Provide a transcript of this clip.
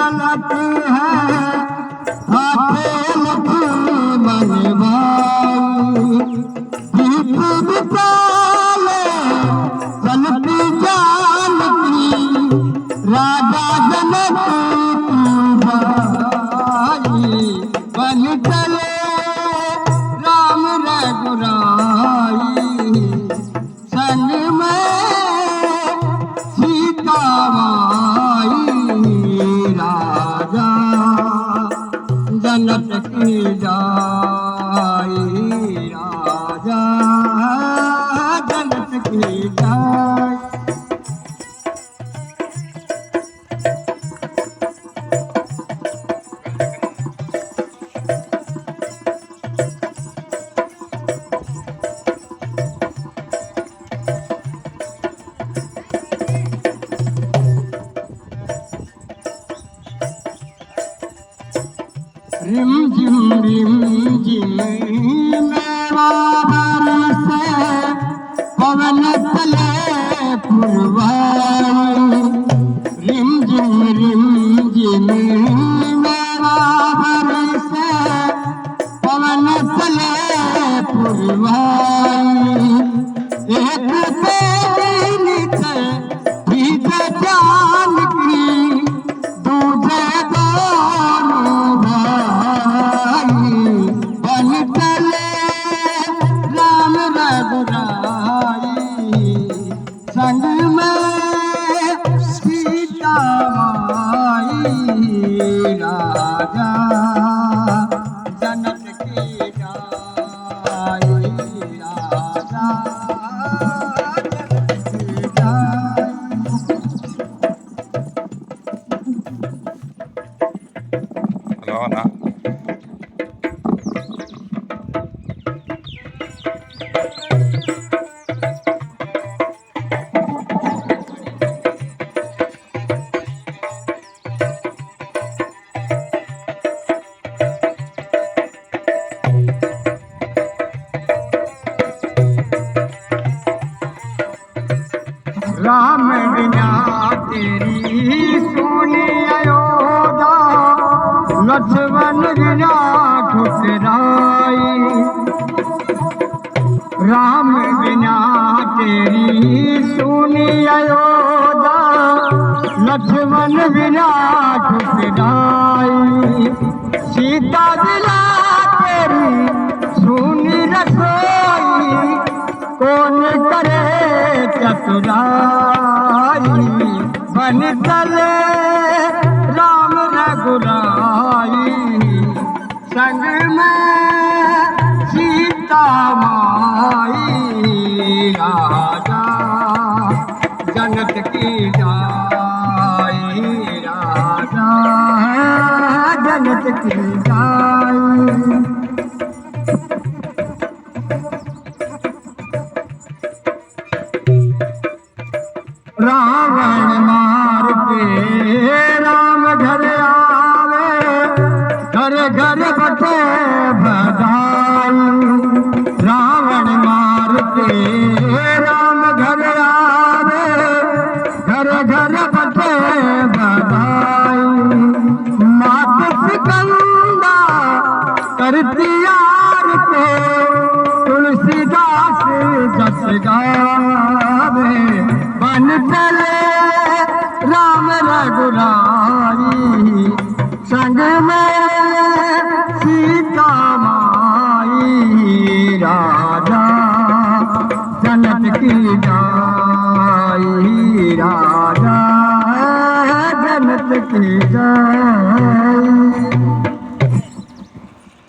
चलत है हाथे लक्ष्मण भाई दीप विशाले चलती जानकी राजा जनक भाई बन चले राम रघुराई संग में सीता माई राजा जनक की जाई राजा जनक की जाई। रिम झिम मेरा बरसे पवन चले पुरवाई रिम झिम मेरा बरसे पवन चले पुरवाई एक बेली से भीज जान की दूजे संग में सीता माई राजा जनक की जाई राजा जनक की जाई। हेलो ना राम बिना तेरी सोनी अयोध्या लक्ष्मण बिना ठुकराई राम बिना तेरी सोनी अयोध्या लक्ष्मण बिना ठुकराई सीता बिना तेरी सोनी रसोई कौन करे चतुराई बन चले राम रघुराई संग में सीता माई राजा जनक की जाई राजा जनक की जाई। रावण मार के राम घर आवे घर घर बटे बधाई रावण मार के राम घर आवे घर घर बटे बधाई मात सिकंदा करती यार को तुलसीदास जस गावे बन चले राम रघुराई संग में सीता माई राजा जनक की जाई राजा जनक की जाई।